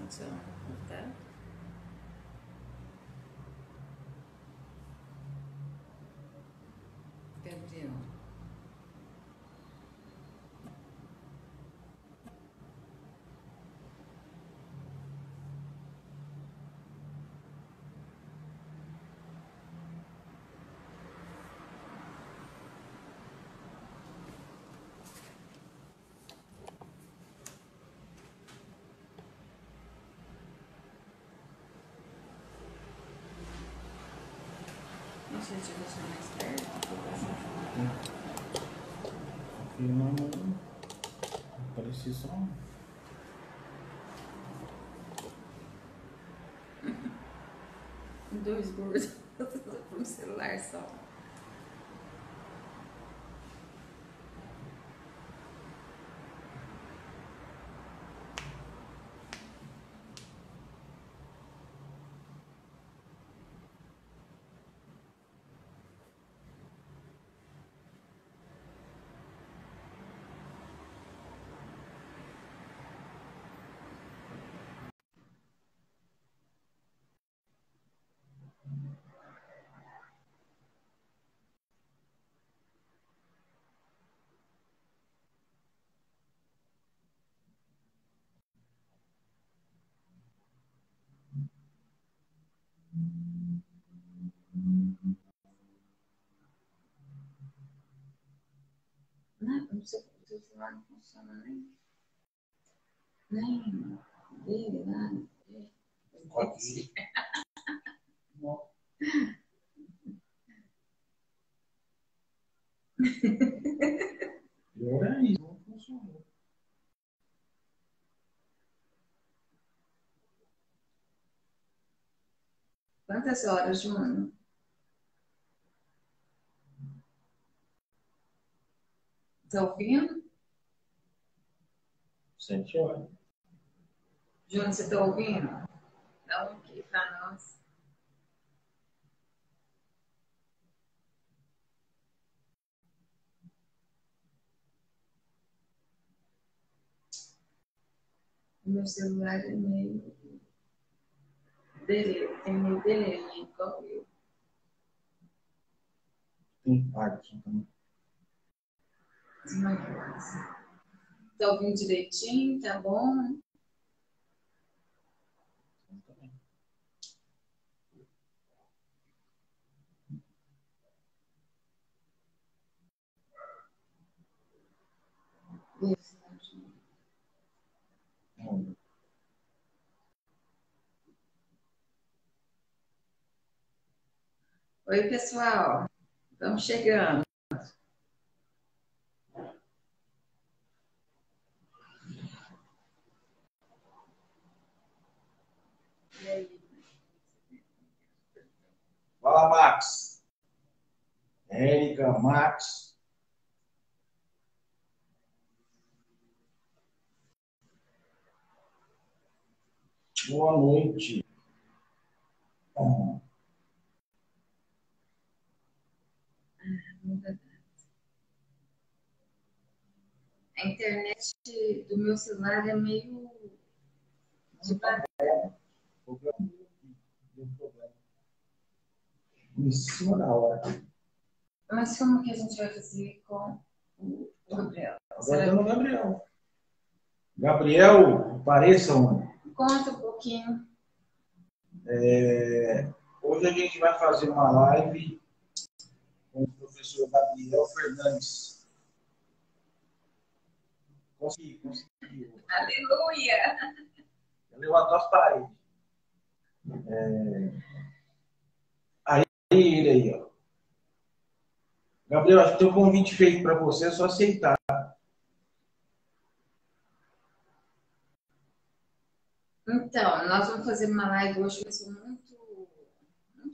Então, tá? Gabriel. Deixa eu te deixar mais perto. Vou passar. Aqui não aparecia só. Dois gordos para um celular só. Não sei porque o celular não funciona nem dele, nada. Aqui. Pior é isso, não funcionou. Quantas horas, Júnior? Tá ouvindo? 7 horas. Júnior, você tá ouvindo? Dá um aqui pra nós. O meu celular é meio dele, tem meio dele, igual eu. Tem Parkinson também. Tá ouvindo direitinho? Tá bom? Oi, pessoal. Estamos chegando. E aí? Fala, Max. Érica, Max. Boa noite. A internet do meu celular é meio devagar. Em cima da hora. Mas como que a gente vai fazer com o Gabriel? Agora tá no Gabriel. Gabriel, apareça, mano. Conta um pouquinho. Hoje a gente vai fazer uma live com o professor Gabriel Fernandes. Conseguiu. Aleluia! Levantou as paredes. Aí ele aí, ó. Gabriel, acho que tem um convite feito para você, é só aceitar. Então, nós vamos fazer uma live hoje, vai ser muito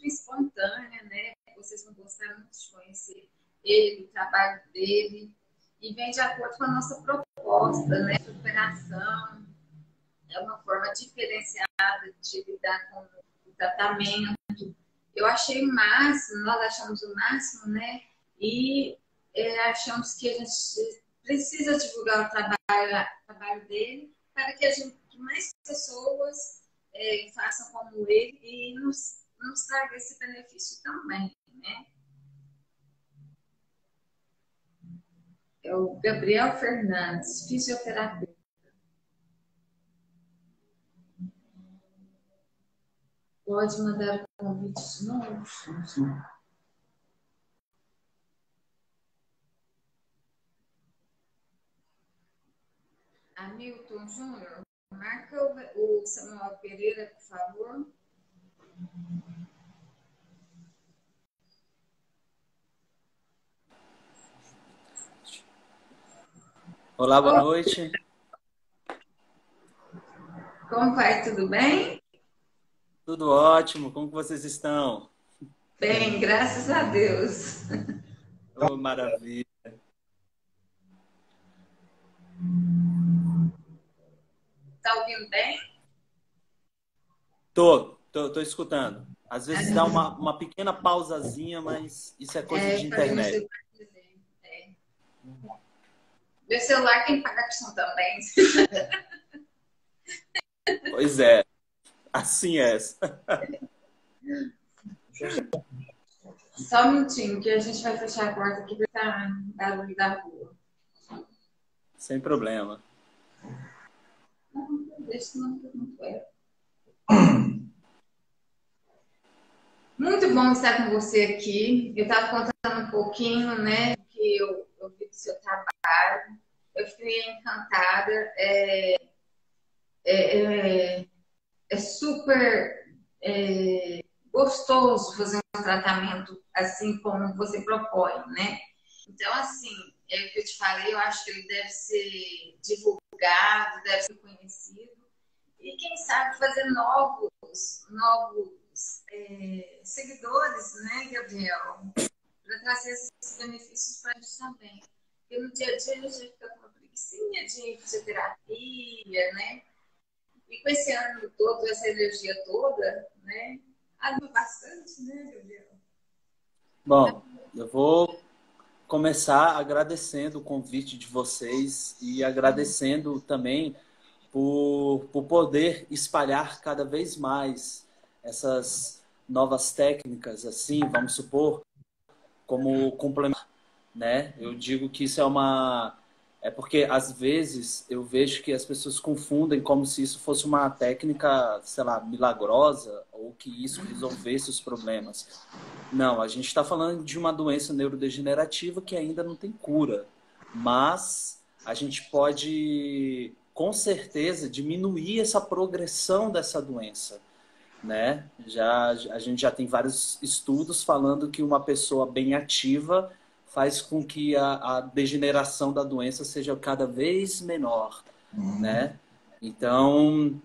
espontânea, né? Vocês vão gostar muito de conhecer ele, o trabalho dele, e vem de acordo com a nossa proposta, né? Superação, é uma forma diferenciada de lidar com o tratamento. Eu achei o máximo, nós achamos o máximo, né? E achamos que a gente precisa divulgar o trabalho dele para que que mais pessoas façam como ele e nos traga esse benefício também, né? É o Gabriel Fernandes, fisioterapeuta. Pode mandar o convite de novo? Hamilton Júnior, marca o Samuel Pereira, por favor. Olá, boa noite. Como vai? Tudo bem? Tudo ótimo. Como que vocês estão? Bem, graças a Deus. Oh, maravilha. Tá ouvindo bem? Tô escutando. Às vezes dá uma pequena pausazinha, mas isso é coisa de internet. Meu celular tem Parkinson também. Pois é. Assim é. Só um minutinho, que a gente vai fechar a porta aqui, porque tá barulho da rua. Sem problema. Não, deixa não muito é. Muito bom estar com você aqui. Eu estava contando um pouquinho, né, que eu vi do seu trabalho. Eu fiquei encantada. É super gostoso fazer um tratamento assim como você propõe, né? Então, assim, é o que eu te falei, eu acho que ele deve ser divulgado, deve ser conhecido. E quem sabe fazer novos seguidores, né, Gabriel? Para trazer esses benefícios para a gente também. Porque no dia a dia a gente fica com uma preguicinha de fisioterapia, né? E com esse ano todo, essa energia toda, né? Ajuda bastante, né, Gabriel? Bom, eu vou começar agradecendo o convite de vocês e agradecendo também por poder espalhar cada vez mais essas novas técnicas, assim, vamos supor, como complementar, né? Eu digo que isso é porque às vezes eu vejo que as pessoas confundem como se isso fosse uma técnica, sei lá, milagrosa ou que isso resolvesse os problemas. Não, a gente está falando de uma doença neurodegenerativa que ainda não tem cura, mas a gente pode, com certeza, diminuir essa progressão dessa doença, né? A gente já tem vários estudos falando que uma pessoa bem ativa faz com que a degeneração da doença seja cada vez menor, né? Então,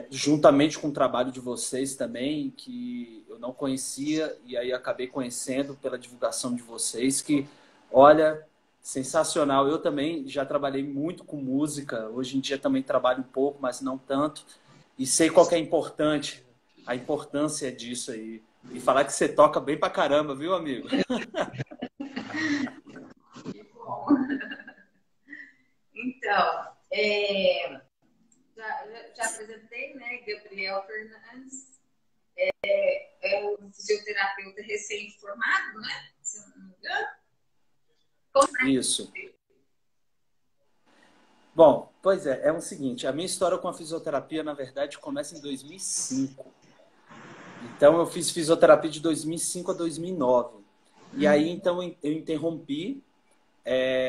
juntamente com o trabalho de vocês também, que eu não conhecia e aí acabei conhecendo pela divulgação de vocês, que, olha, sensacional. Eu também já trabalhei muito com música, hoje em dia também trabalho um pouco, mas não tanto, e sei qual que é importante, a importância disso aí. E falar que você toca bem pra caramba, viu, amigo? Então, já apresentei, né? Gabriel Fernandes, é um fisioterapeuta recém-formado, né? Se eu não me engano. Isso. Bom, pois é o seguinte, a minha história com a fisioterapia, na verdade, começa em 2005. Então, eu fiz fisioterapia de 2005 a 2009. E aí, então, eu interrompi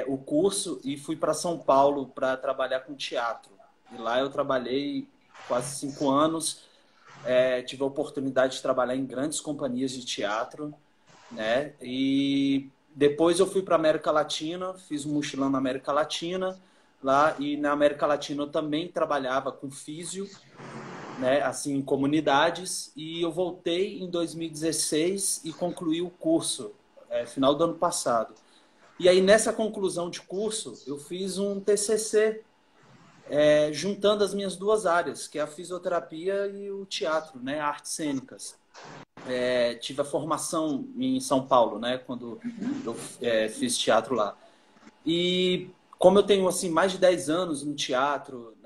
o curso e fui para São Paulo para trabalhar com teatro. E lá eu trabalhei quase 5 anos. Tive a oportunidade de trabalhar em grandes companhias de teatro, né? E depois eu fui para a América Latina, fiz um mochilão na América Latina lá, e na América Latina eu também trabalhava com físio, né, assim, em comunidades, e eu voltei em 2016 e concluí o curso, final do ano passado. E aí, nessa conclusão de curso, eu fiz um TCC, juntando as minhas duas áreas, que é a fisioterapia e o teatro, né, artes cênicas. Tive a formação em São Paulo, né, quando eu fiz teatro lá. E como eu tenho assim mais de 10 anos no teatro,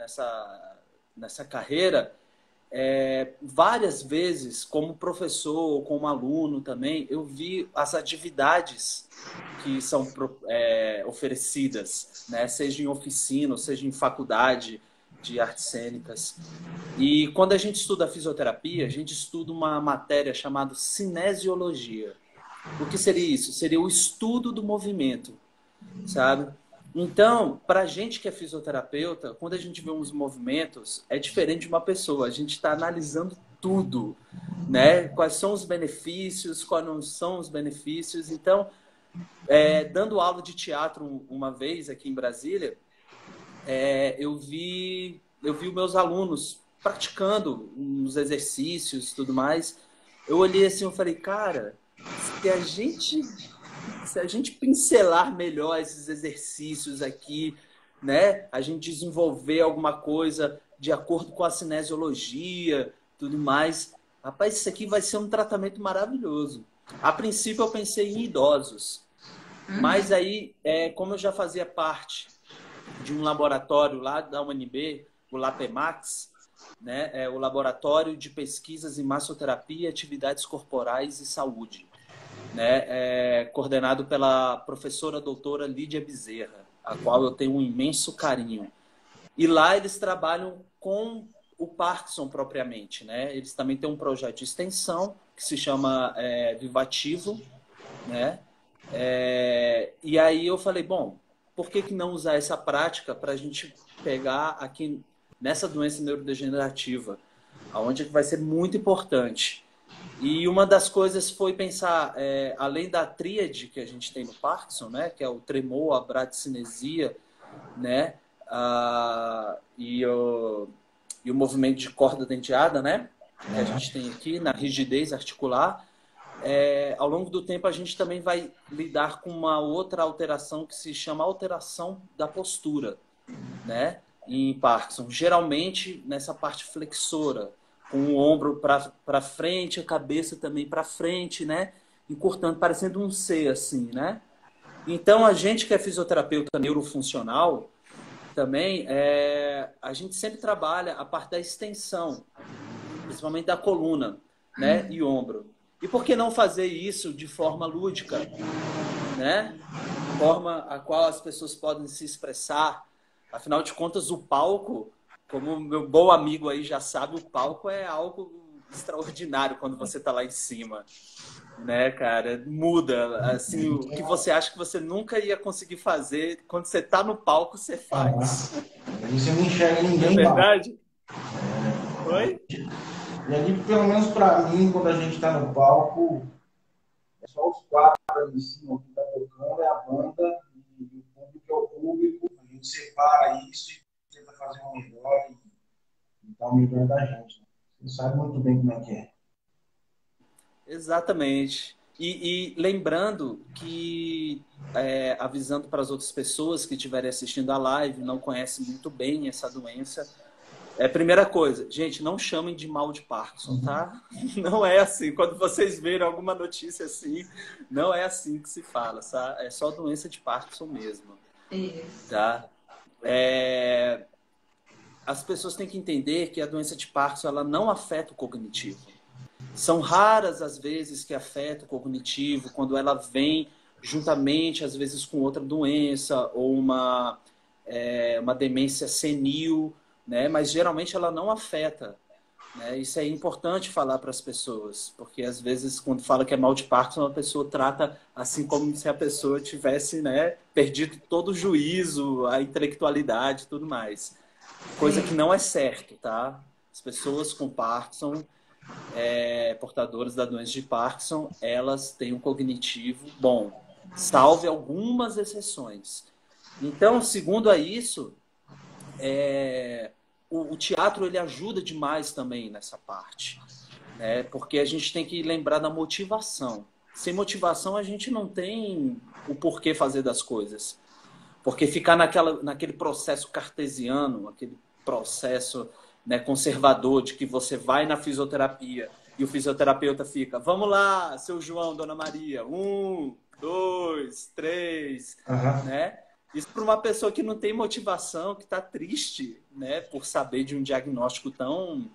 nessa carreira, várias vezes, como professor ou como aluno também, eu vi as atividades que são oferecidas, né? Seja em oficina, ou seja em faculdade de artes cênicas. E quando a gente estuda fisioterapia, a gente estuda uma matéria chamada cinesiologia. O que seria isso? Seria o estudo do movimento, sabe? Então, para a gente que é fisioterapeuta, quando a gente vê uns movimentos, é diferente de uma pessoa. A gente está analisando tudo, né? Quais são os benefícios, quais não são os benefícios. Então, dando aula de teatro uma vez aqui em Brasília, eu vi os meus alunos praticando uns exercícios e tudo mais. Eu olhei assim e falei, cara, se a gente pincelar melhor esses exercícios aqui, né, a gente desenvolver alguma coisa de acordo com a cinesiologia, tudo mais, rapaz, isso aqui vai ser um tratamento maravilhoso. A princípio eu pensei em idosos, mas aí, como eu já fazia parte de um laboratório lá da UNB, o LAPEMAX, né, o Laboratório de Pesquisas em Massoterapia, Atividades Corporais e Saúde, né, coordenado pela professora doutora Lídia Bezerra, a qual eu tenho um imenso carinho. E lá eles trabalham com o Parkinson propriamente, né? Eles também têm um projeto de extensão que se chama Vivativo, né? E aí eu falei, bom, por que não usar essa prática para a gente pegar aqui nessa doença neurodegenerativa, onde vai ser muito importante. E uma das coisas foi pensar, além da tríade que a gente tem no Parkinson, né, que é o tremor, a bradicinesia, né, e o movimento de corda denteada, né, que a gente tem aqui na rigidez articular, ao longo do tempo a gente também vai lidar com uma outra alteração que se chama alteração da postura, né, em Parkinson. Geralmente nessa parte flexora, com o ombro para frente, a cabeça também para frente, né, encurtando, parecendo um C, assim, né. Então a gente que é fisioterapeuta neurofuncional, também a gente sempre trabalha a parte da extensão, principalmente da coluna, né, e ombro. E por que não fazer isso de forma lúdica, né? Forma a qual as pessoas podem se expressar. Afinal de contas, o palco, como meu bom amigo aí já sabe, o palco é algo extraordinário quando você está lá em cima, né, cara? Muda, assim, o que você acha que você nunca ia conseguir fazer, quando você está no palco, você faz. Você não enxerga ninguém. Não é verdade? Oi? E ali, pelo menos para mim, quando a gente está no palco, é só os quatro ali em cima, o que está tocando é a banda, e o público é o público, a gente separa isso e tenta fazer o melhor e dar o melhor da gente. Você sabe muito bem como é que é. Exatamente. E lembrando que, avisando para as outras pessoas que estiverem assistindo a live, não conhecem muito bem essa doença, primeira coisa, gente, não chamem de mal de Parkinson, tá? Não é assim. Quando vocês verem alguma notícia assim, não é assim que se fala, tá? É só doença de Parkinson mesmo. Isso. Tá? As pessoas têm que entender que a doença de Parkinson ela não afeta o cognitivo. São raras as vezes que afeta o cognitivo, quando ela vem juntamente, às vezes, com outra doença ou uma demência senil, né? Mas geralmente ela não afeta, né? Isso é importante falar para as pessoas, porque às vezes quando fala que é mal de Parkinson, a pessoa trata assim como se a pessoa tivesse, né, perdido todo o juízo, a intelectualidade e tudo mais. Coisa que não é certo, tá? As pessoas com Parkinson, portadoras da doença de Parkinson, elas têm um cognitivo bom, salve algumas exceções. Então, segundo a isso, o teatro ele ajuda demais também nessa parte, né? Porque a gente tem que lembrar da motivação. Sem motivação a gente não tem o porquê fazer das coisas. Porque ficar naquele processo cartesiano, aquele processo, né, conservador de que você vai na fisioterapia e o fisioterapeuta fica, vamos lá, seu João, Dona Maria, 1, 2, 3, né? Isso para uma pessoa que não tem motivação, que está triste, né, por saber de um diagnóstico tão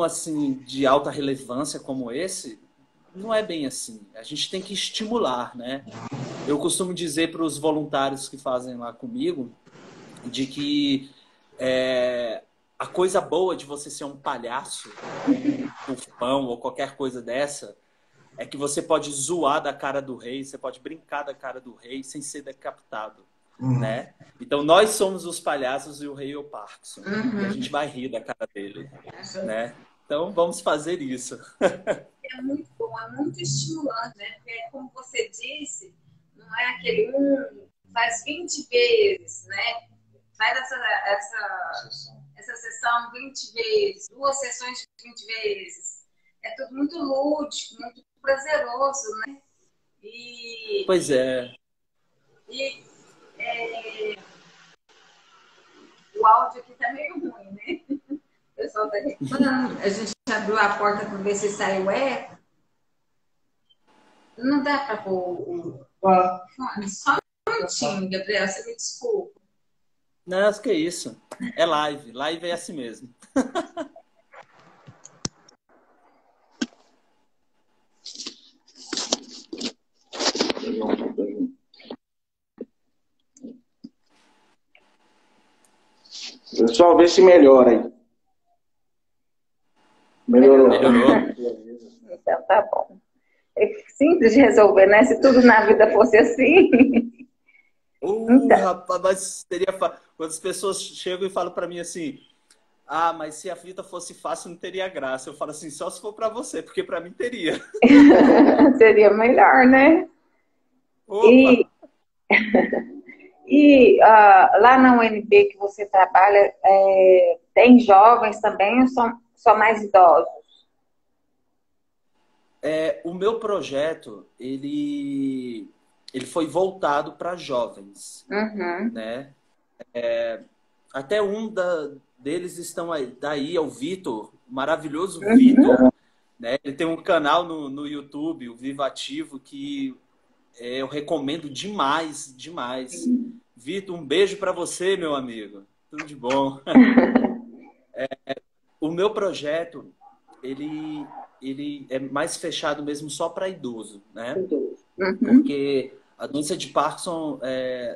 assim de alta relevância como esse, não é bem assim. A gente tem que estimular, né? Eu costumo dizer para os voluntários que fazem lá comigo de que a coisa boa de você ser um palhaço, um tufão ou qualquer coisa dessa, é que você pode zoar da cara do rei, você pode brincar da cara do rei sem ser decapitado, né? Então nós somos os palhaços e o rei é o Parkinson. E a gente vai rir da cara dele, né? Então vamos fazer isso. É muito bom, é muito estimulante, né? Porque, como você disse, não é aquele faz 20 vezes, né? Faz essa sessão 20 vezes, 2 sessões de 20 vezes. É tudo muito lúdico, muito prazeroso, né? Pois é. E o áudio aqui tá meio ruim, né? O pessoal tá reclamando. A gente abriu a porta para ver se saiu eco. Não dá para pôr o fone. Só um minutinho, Gabriel, você me desculpa. Não, acho que é isso. É live. Live é assim mesmo. Pessoal, vê se melhora aí. Melhorou. Então tá bom. É simples de resolver, né? Se tudo na vida fosse assim. Então. Rapaz, mas seria quando as pessoas chegam e falam para mim assim: ah, mas se a vida fosse fácil não teria graça. Eu falo assim, só se for para você, porque para mim teria. Seria melhor, né? Opa. E lá na UNB que você trabalha, tem jovens também ou são só mais idosos? O meu projeto, ele foi voltado para jovens, né? Até deles estão aí, daí é o Vitor, o maravilhoso Vitor, né? Ele tem um canal no YouTube, o Viva Ativo, que eu recomendo demais, demais. Vitor, um beijo para você, meu amigo. Tudo de bom. O meu projeto, ele é mais fechado mesmo só para idoso, né? Porque a doença de Parkinson,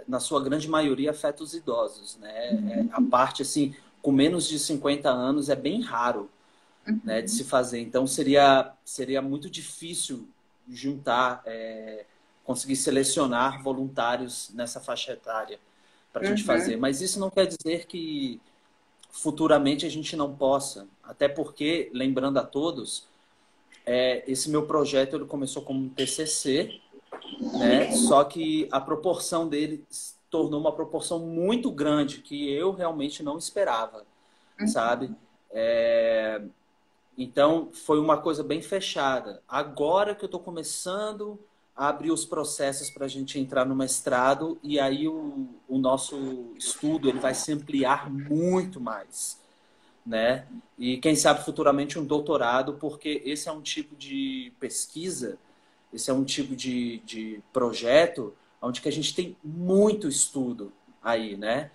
na sua grande maioria, afeta os idosos, né? A parte, assim, com menos de 50 anos é bem raro, né, de se fazer. Então, seria muito difícil juntar, conseguir selecionar voluntários nessa faixa etária para a gente fazer. Mas isso não quer dizer que futuramente a gente não possa. Até porque, lembrando a todos, esse meu projeto ele começou como um TCC, né? Só que a proporção dele se tornou uma proporção muito grande que eu realmente não esperava, sabe? Então, foi uma coisa bem fechada. Agora que eu estou começando a abrir os processos para a gente entrar no mestrado, e aí o nosso estudo ele vai se ampliar muito mais, né? E quem sabe futuramente um doutorado, porque esse é um tipo de pesquisa, esse é um tipo de projeto onde que a gente tem muito estudo aí, né?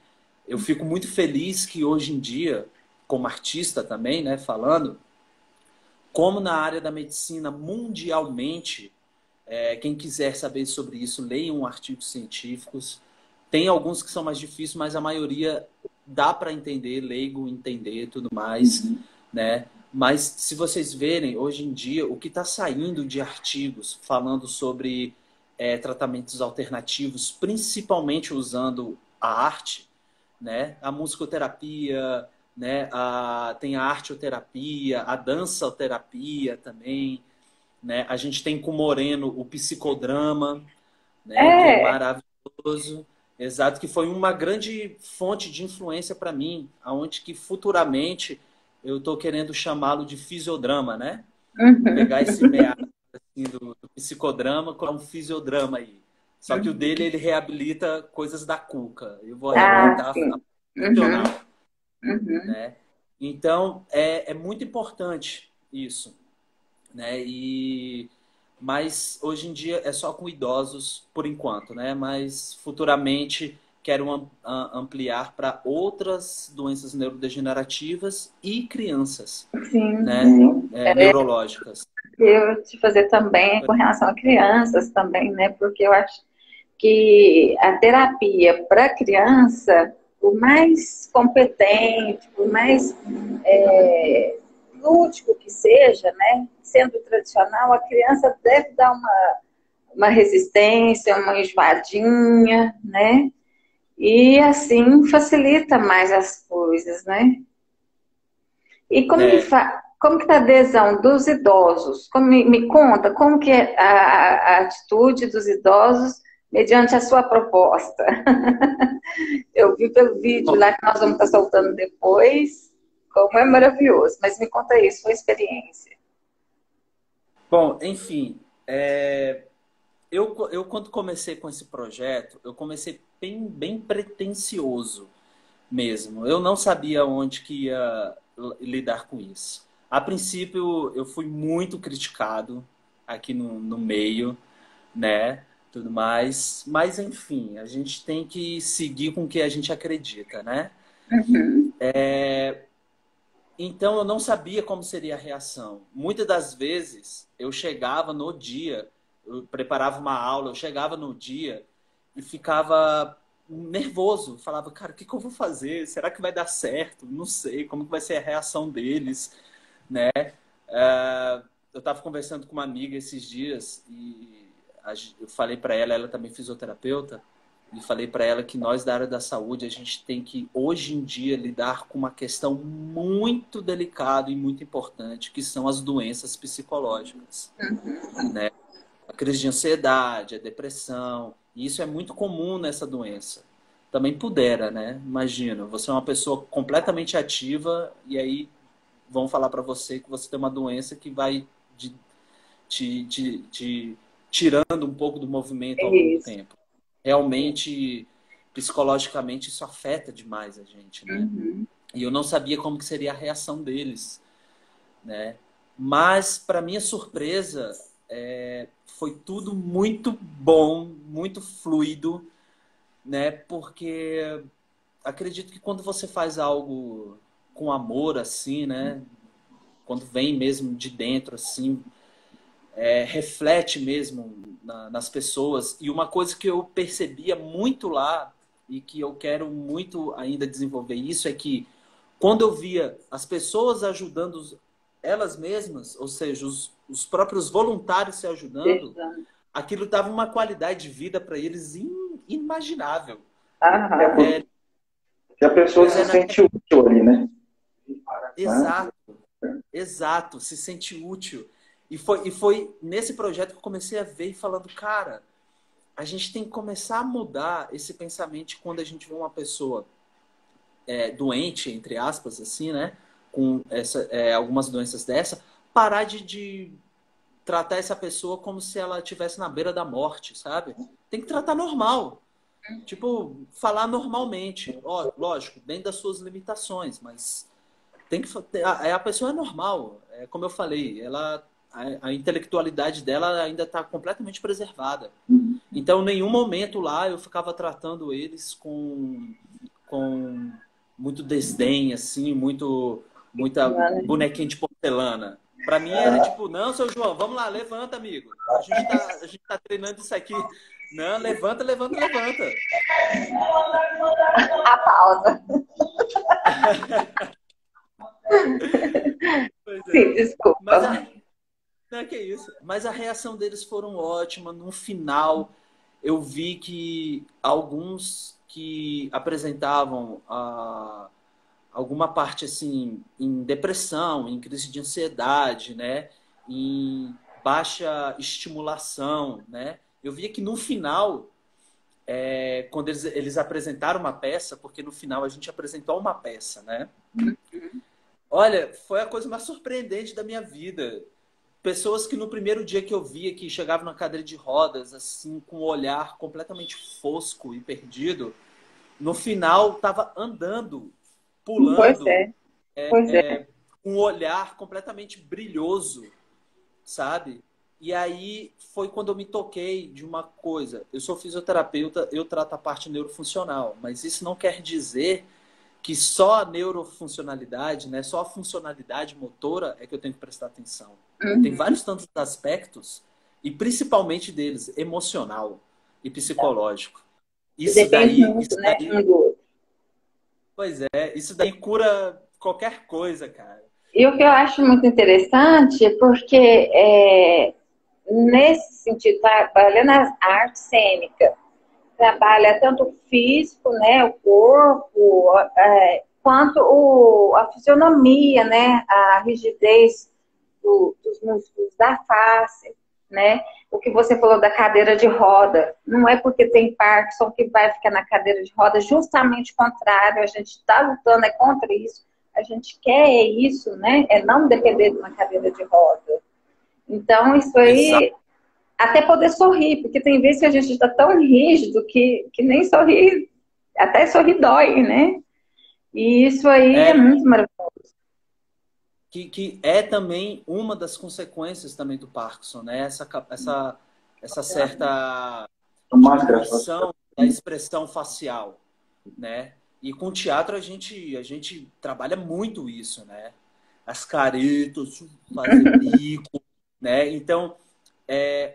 Eu fico muito feliz que hoje em dia, como artista também, né, falando, como na área da medicina mundialmente, quem quiser saber sobre isso, leiam artigos científicos. Tem alguns que são mais difíceis, mas a maioria dá para entender, leigo entender e tudo mais, né? Mas se vocês verem, hoje em dia, o que está saindo de artigos falando sobre tratamentos alternativos, principalmente usando a arte, né? A musicoterapia, né? Tem a arteoterapia, a dançoterapia também, né? A gente tem com o Moreno o psicodrama, né? Que é maravilhoso. Exato, que foi uma grande fonte de influência para mim, aonde que futuramente eu estou querendo chamá-lo de fisiodrama, né? Pegar esse meado assim, do psicodrama com um fisiodrama aí. Só que o dele, ele reabilita coisas da cuca. Eu vou reabilitar a funcional. Né? Então, é muito importante isso, né? E mas hoje em dia é só com idosos por enquanto, né? Mas futuramente quero ampliar para outras doenças neurodegenerativas e crianças, Sim, né? Neurológicas. eu te fazer também com relação a crianças também, né? Porque eu acho que a terapia para criança, por mais competente, por mais lúdico que seja, né? Sendo tradicional, a criança deve dar uma resistência, uma enjoadinha, né? E assim facilita mais as coisas, né? E como que tá a adesão dos idosos? Me conta, como que é a atitude dos idosos mediante a sua proposta? Eu vi pelo vídeo lá que nós vamos estar soltando depois, como é maravilhoso. Mas me conta isso, sua experiência. Bom, enfim, eu quando comecei com esse projeto, eu comecei bem pretensioso mesmo. Eu não sabia onde que ia lidar com isso. A princípio, eu fui muito criticado aqui no meio, né? Tudo mais. Mas, enfim, a gente tem que seguir com o que a gente acredita, né? Uhum. Então, eu não sabia como seria a reação. Muitas das vezes, eu chegava no dia, eu preparava uma aula, eu chegava no dia e ficava nervoso. Falava, cara, o que que eu vou fazer? Será que vai dar certo? Não sei. Como que vai ser a reação deles, né? Eu estava conversando com uma amiga esses dias e eu falei para ela, ela também é fisioterapeuta, e falei para ela que nós da área da saúde, a gente tem que, hoje em dia, lidar com uma questão muito delicada e muito importante, que são as doenças psicológicas, né? A crise de ansiedade, a depressão, e isso é muito comum nessa doença. Também pudera, né? Imagina, você é uma pessoa completamente ativa e aí vão falar para você que você tem uma doença que vai te tirando um pouco do movimento ao longo do Isso. tempo. Realmente, psicologicamente, isso afeta demais a gente, né? Uhum. E eu não sabia como que seria a reação deles, né? Mas, para minha surpresa, foi tudo muito bom, muito fluido, né? Porque acredito que quando você faz algo com amor, assim, né? Quando vem mesmo de dentro, assim, reflete mesmo nas pessoas. E uma coisa que eu percebia muito lá e que eu quero muito ainda desenvolver isso é que quando eu via as pessoas ajudando elas mesmas, ou seja, os próprios voluntários se ajudando, Exato. aquilo dava uma qualidade de vida para eles inimaginável. Aham. Que a pessoa Pois se é, sente útil ali, né? exato, exato, se sente útil. E foi nesse projeto que eu comecei a ver e falando, cara, a gente tem que começar a mudar esse pensamento quando a gente vê uma pessoa doente, entre aspas, assim, né? Com algumas doenças dessa, parar de tratar essa pessoa como se ela estivesse na beira da morte, sabe? Tem que tratar normal. Tipo, falar normalmente. Ó, lógico, dentro das suas limitações, mas tem que a pessoa é normal. Como eu falei, a intelectualidade dela ainda está completamente preservada. Então, em nenhum momento lá eu ficava tratando eles com muito desdém, assim, muita bonequinha de porcelana. Para mim era tipo, não, seu João, vamos lá, levanta, amigo. A gente tá treinando isso aqui. Não, levanta, levanta, levanta. A pausa. Pois Sim, é. Mas desculpa. não é que isso. Mas a reação deles foram ótima. No final, eu vi que alguns que apresentavam alguma parte assim em depressão, em crise de ansiedade, né, em baixa estimulação, né, eu via que no final, quando eles apresentaram uma peça, porque no final a gente apresentou uma peça, né? Olha, foi a coisa mais surpreendente da minha vida. Pessoas que no primeiro dia que eu via que chegavam na cadeira de rodas, assim, com o olhar completamente fosco e perdido, no final estava andando, Pois pulando, é, pois é. um olhar completamente brilhoso, sabe? E aí foi quando eu me toquei de uma coisa. Eu sou fisioterapeuta, eu trato a parte neurofuncional, mas isso não quer dizer que só a neurofuncionalidade, né, só a funcionalidade motora é que eu tenho que prestar atenção. Tem Uhum. vários tantos aspectos, e principalmente deles, emocional e psicológico. Depende muito, Isso né, daí, um do outro. pois é, isso daí cura qualquer coisa, cara, E o que eu né? acho muito interessante, porque nesse sentido, trabalhando a arte cênica, trabalha tanto o físico, né, o corpo, quanto a fisionomia, né, a rigidez dos músculos da face, né? O que você falou da cadeira de roda, não é porque tem Parkinson que vai ficar na cadeira de roda, justamente o contrário, a gente está lutando contra isso, a gente quer isso, né? É não depender de uma cadeira de roda. Então, isso Exato. aí, até poder sorrir, porque tem vezes que a gente está tão rígido que nem sorrir, até sorrir dói, né? E isso aí é É, muito maravilhoso. que é também uma das consequências também do Parkinson, né? Essa certa Máscara facial. diminuição da expressão facial, né? E com o teatro a gente trabalha muito isso, né? As caretas, fazer bico, né? Então,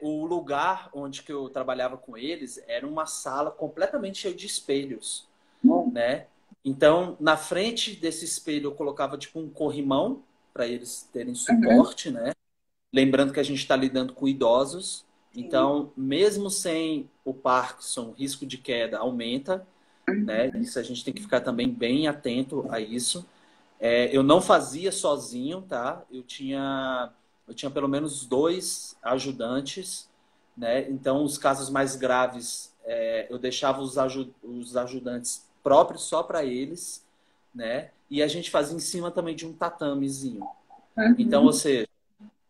o lugar onde que eu trabalhava com eles era uma sala completamente cheia de espelhos, né? Então, na frente desse espelho eu colocava tipo um corrimão para eles terem Uhum, suporte, né? Lembrando que a gente está lidando com idosos, sim. então mesmo sem o Parkinson, o risco de queda aumenta, né? Uhum, Isso a gente tem que ficar também bem atento a isso. Eu não fazia sozinho, tá? Eu tinha pelo menos dois ajudantes, né? Então, os casos mais graves, eu deixava os ajudantes próprios só para eles, né? E a gente fazia em cima também de um tatamezinho. Então, ou uhum. seja,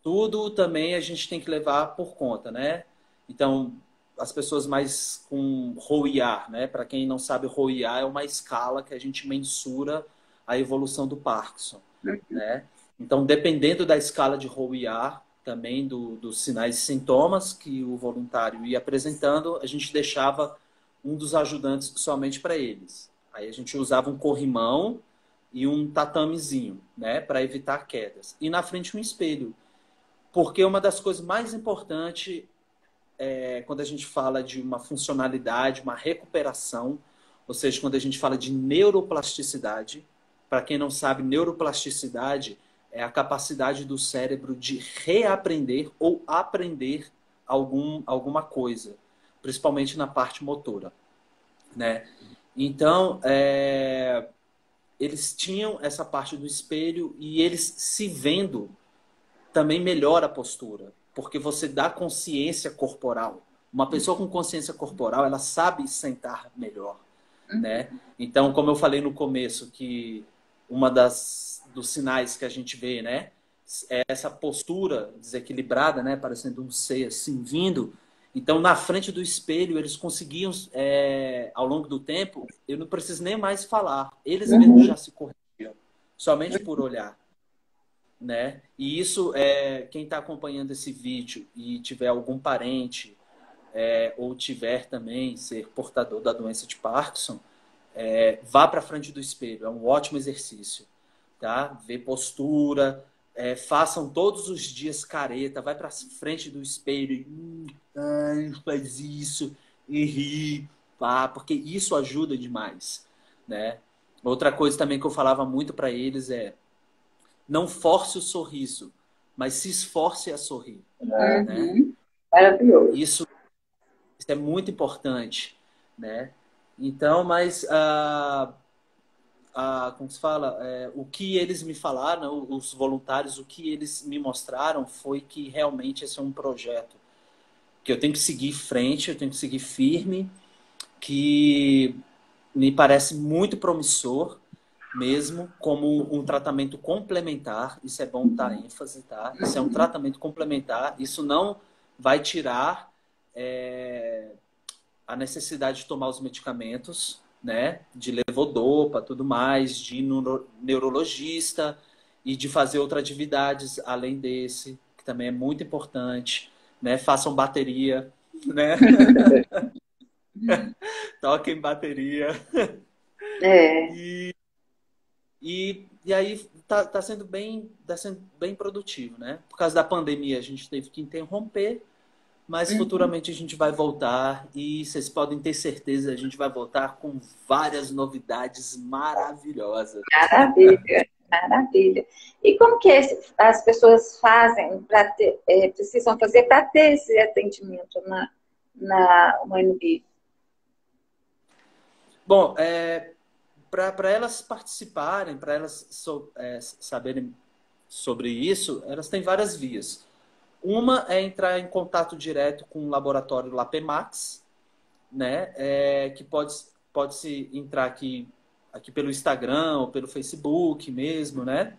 tudo também a gente tem que levar por conta, né? Então, as pessoas mais com ROIA, né? Para quem não sabe, ROIA é uma escala que a gente mensura a evolução do Parkinson, né? Então, dependendo da escala de ROIA, também dos sinais e sintomas que o voluntário ia apresentando, a gente deixava um dos ajudantes somente para eles. Aí a gente usava um corrimão e um tatamezinho, né, para evitar quedas. E na frente um espelho, porque uma das coisas mais importantes quando a gente fala de uma funcionalidade, uma recuperação, ou seja, quando a gente fala de neuroplasticidade, para quem não sabe, neuroplasticidade é a capacidade do cérebro de reaprender ou aprender alguma coisa, principalmente na parte motora, né? Então, eles tinham essa parte do espelho e eles se vendo também melhora a postura, porque você dá consciência corporal. Uma pessoa com consciência corporal, ela sabe sentar melhor, né? Então, como eu falei no começo, que uma dos sinais que a gente vê, né, é essa postura desequilibrada, né, parecendo um C assim vindo. Então, na frente do espelho, eles conseguiam, ao longo do tempo, eu não preciso nem mais falar, eles mesmos já Uhum. se corrigiam, somente por olhar, né? E isso quem está acompanhando esse vídeo e tiver algum parente ou tiver também ser portador da doença de Parkinson, vá para frente do espelho, é um ótimo exercício, tá? Vê postura, façam todos os dias careta, vai para frente do espelho e faz isso e ri, pá, porque isso ajuda demais, né? Outra coisa também que eu falava muito para eles não force o sorriso, mas se esforce a sorrir, né? Uhum. Maravilhoso. Isso, isso é muito importante, né? Então, mas como se fala, o que eles me falaram, os voluntários, o que eles me mostraram foi que realmente esse é um projeto que eu tenho que seguir frente, eu tenho que seguir firme, que me parece muito promissor, mesmo como um tratamento complementar. Isso é bom dar ênfase, tá? Isso é um tratamento complementar. Isso não vai tirar a necessidade de tomar os medicamentos, né? De levodopa, tudo mais, de ir no neurologista e de fazer outras atividades além desse, que também é muito importante. né? Façam bateria, né? Toquem bateria. É. E aí tá sendo bem produtivo, né? Por causa da pandemia a gente teve que interromper, mas futuramente a gente vai voltar e vocês podem ter certeza, a gente vai voltar com várias novidades maravilhosas. Maravilha, maravilha. E como que as pessoas fazem para ter, precisam fazer para ter esse atendimento na UNB? Bom, para elas participarem, para elas saberem sobre isso, elas têm várias vias. Uma é entrar em contato direto com o laboratório Lapemax, né? Que pode se entrar aqui pelo Instagram ou pelo Facebook mesmo, né?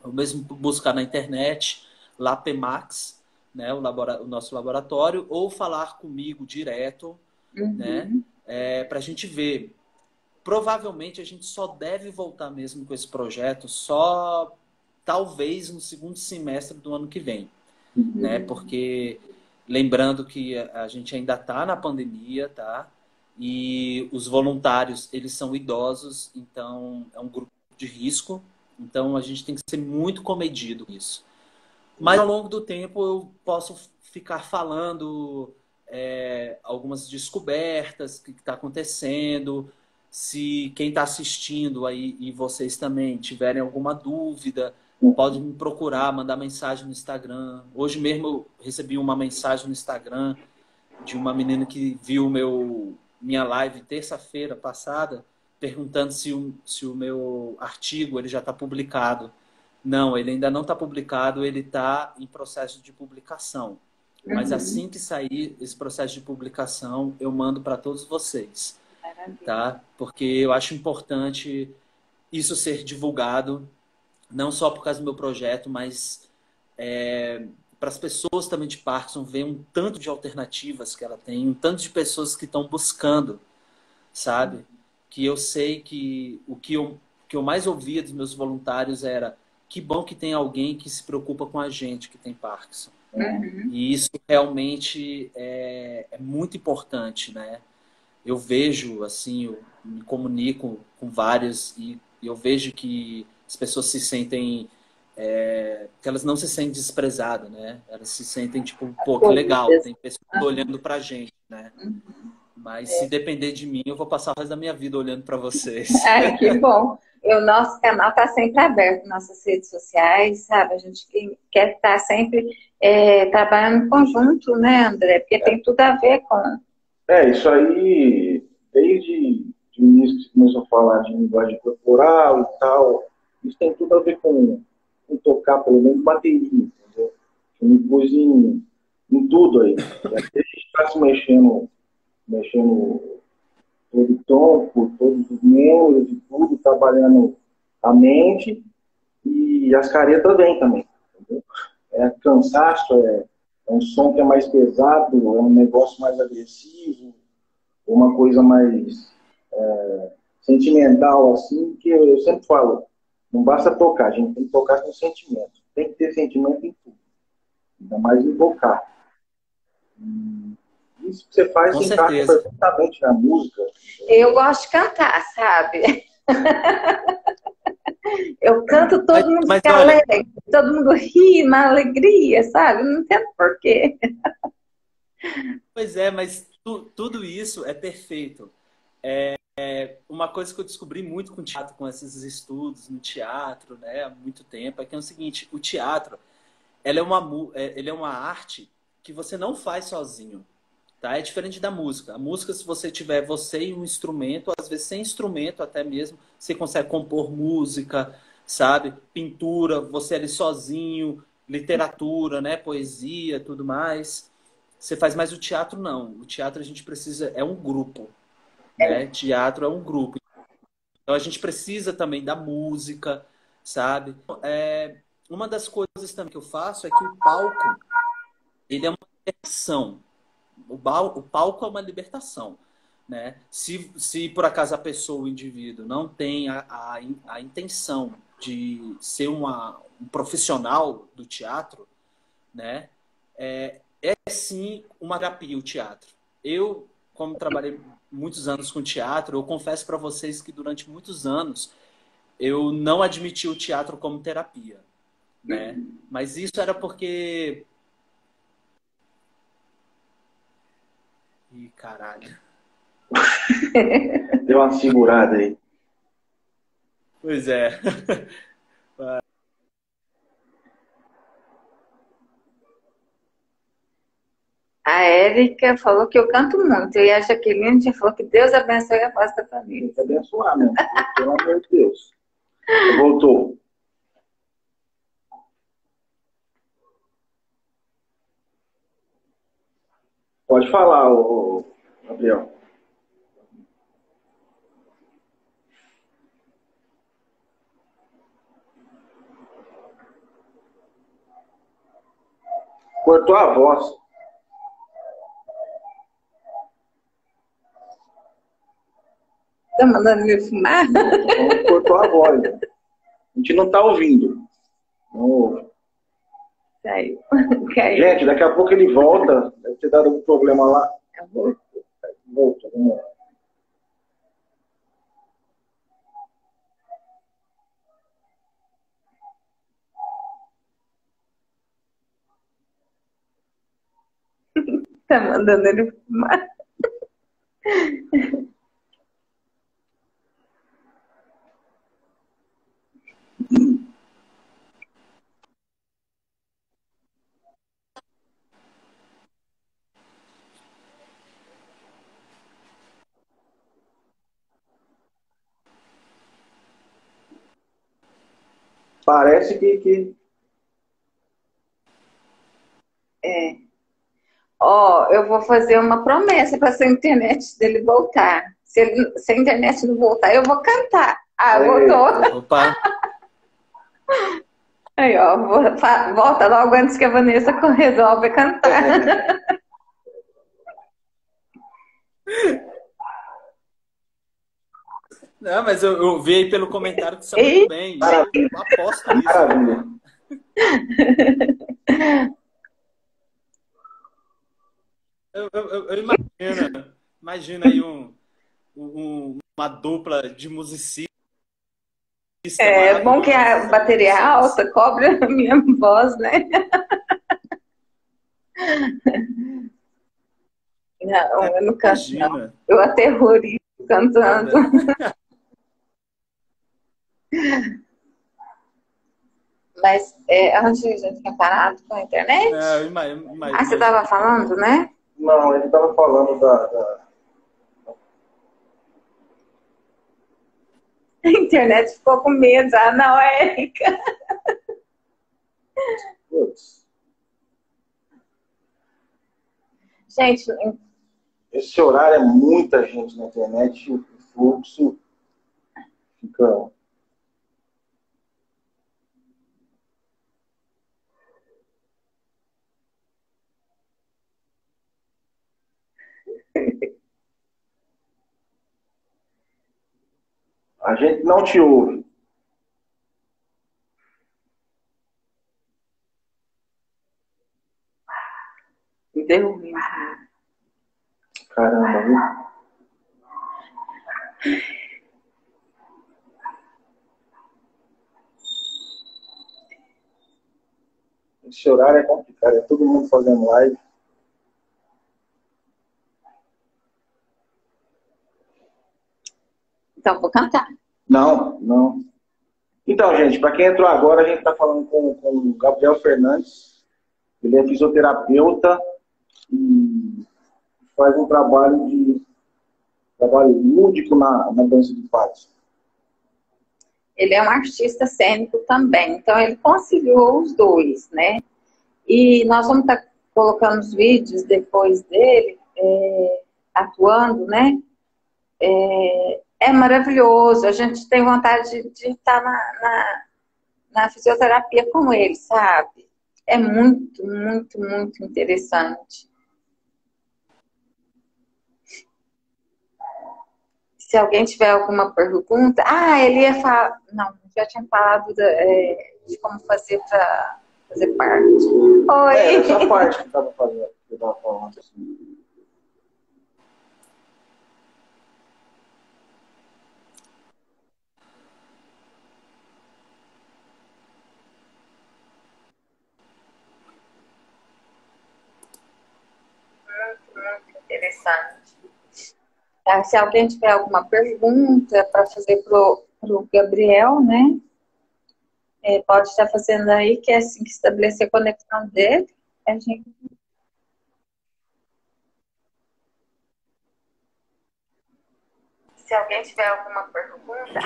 Ou mesmo buscar na internet Lapemax, né? O nosso laboratório, ou falar comigo direto, né? Para a gente ver. Provavelmente a gente só deve voltar mesmo com esse projeto só talvez no segundo semestre do ano que vem, né? Porque lembrando que a gente ainda está na pandemia, tá? E os voluntários, eles são idosos, então é um grupo de risco, então a gente tem que ser muito comedido com isso. Mas ao longo do tempo eu posso ficar falando algumas descobertas, o que está acontecendo. Se quem está assistindo aí e vocês também tiverem alguma dúvida, pode me procurar, mandar mensagem no Instagram. Hoje mesmo eu recebi uma mensagem no Instagram de uma menina que viu minha live terça-feira passada, perguntando se o meu artigo ele já está publicado. Não, ele ainda não está publicado, ele está em processo de publicação. Mas assim que sair esse processo de publicação, eu mando para todos vocês. Tá? Porque eu acho importante isso ser divulgado, não só por causa do meu projeto, mas para as pessoas também de Parkinson ver um tanto de alternativas que ela tem, um tanto de pessoas que estão buscando, sabe? Que eu sei que o que eu mais ouvia dos meus voluntários era: que bom que tem alguém que se preocupa com a gente que tem Parkinson. E isso realmente é muito importante, né? Eu vejo, assim, eu me comunico com vários e eu vejo que as pessoas se sentem, que elas não se sentem desprezadas, né? Elas se sentem tipo, pô, que legal, tem pessoas olhando pra gente, né? Mas se depender de mim, eu vou passar o resto da minha vida olhando para vocês. Que bom. O nosso canal está sempre aberto, nossas redes sociais, sabe? A gente quer estar sempre trabalhando em conjunto, né, André? Porque tem tudo a ver com... Isso aí, desde o início que você começou a falar de linguagem corporal e tal, isso tem tudo a ver com tocar, pelo menos, bateria, entendeu? Eu me pus em tudo aí. Até a gente está se mexendo todo o tronco, todos os membros e tudo, trabalhando a mente e as caretas vêm também, entendeu? Cansaço, um som que é mais pesado, é um negócio mais agressivo, uma coisa mais sentimental, assim, que eu sempre falo, não basta tocar, a gente tem que tocar com sentimento. Tem que ter sentimento em tudo, ainda mais em tocar. Isso que você faz se encaixa perfeitamente na música. Eu gosto de cantar, sabe? Eu canto, todo mundo fica alegre, todo mundo ri, uma alegria, sabe? Não entendo por quê. Pois é, mas tudo isso é perfeito. Uma coisa que eu descobri muito com o teatro, com esses estudos no teatro, né, há muito tempo, é que é o seguinte: o teatro, ele é uma arte que você não faz sozinho. Tá? É diferente da música. A música, se você tiver você e um instrumento, às vezes sem instrumento até mesmo, você consegue compor música, sabe? Pintura, você ali sozinho, literatura, né? Poesia, tudo mais. Você faz mais o teatro, não. O teatro a gente precisa, é um grupo. Né? Teatro é um grupo. Então a gente precisa também da música, sabe? Uma das coisas também que eu faço é que o palco, ele é uma diversão. O palco é uma libertação, né? Se por acaso a pessoa, o indivíduo, não tem a intenção de ser um profissional do teatro, né? é sim uma terapia o teatro. Eu, como trabalhei muitos anos com teatro, eu confesso para vocês que durante muitos anos eu não admiti o teatro como terapia, né? Mas isso era porque... Ih, caralho. Deu uma segurada aí. Pois é. A Érica falou que eu canto muito. E a Jaqueline já falou que Deus abençoe a paz da família. Tem que abençoar mesmo. Pelo amor de Deus. Voltou. Pode falar, Gabriel. Cortou a voz. Tá mandando me fumar? Cortou a voz. A gente não tá ouvindo. Não ouve. Caiu. Caiu. Gente, daqui a pouco ele volta. Deve ter dado algum problema lá. Volta, vamos lá. Tá mandando ele fumar. Parece que... É. Ó, eu vou fazer uma promessa para se a internet dele voltar. Se a internet não voltar, eu vou cantar. Ah, voltou. Opa. Aí, ó, volta logo antes que a Vanessa resolve cantar. Não, mas eu vi aí pelo comentário que você tá muito bem. Eu aposto nisso. Maravilha. Eu imagino aí uma dupla de musicistas. É bom que a bateria alta cobre a minha voz, né? Não, eu não canto, não. Eu aterrorizo cantando. Mas onde a gente tinha parado com a internet? Você estava falando, né? Não, ele estava falando da... A internet ficou com medo. Ah, não, Érica. Putz. Gente, esse horário é muita gente na internet, o fluxo fica... A gente não te ouve. Interrompi. Caramba, viu? Esse horário é complicado, é todo mundo fazendo live. Então, vou cantar. Não. Então, gente, para quem entrou agora, a gente está falando com o Gabriel Fernandes. Ele é fisioterapeuta e faz um trabalho lúdico na dança de patos. Ele é um artista cênico também, então ele conciliou os dois, né? E nós vamos estar colocando os vídeos depois dele atuando, né? É maravilhoso, a gente tem vontade de estar na fisioterapia com ele, sabe? É muito, muito, muito interessante. Se alguém tiver alguma pergunta... Ah, ele ia falar... Não, já tinha falado de como fazer para fazer parte. Oi! Essa parte que estava fazendo, que eu estava falando assim. Muito interessante. Tá, se alguém tiver alguma pergunta para fazer pro Gabriel, né? Pode estar fazendo aí, que é assim que estabelecer a conexão dele. A gente... Se alguém tiver alguma pergunta...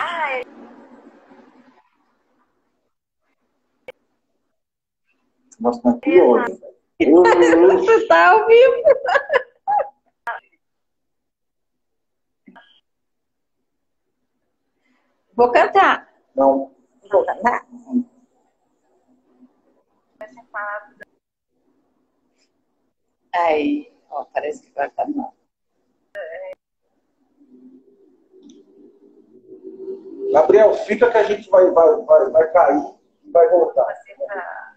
Nossa, tá aqui hoje. Você tá ao vivo? Vou cantar. Não. Vou cantar. Aí, ó, parece que vai estar não. Gabriel, fica que a gente vai cair e vai voltar. Você tá...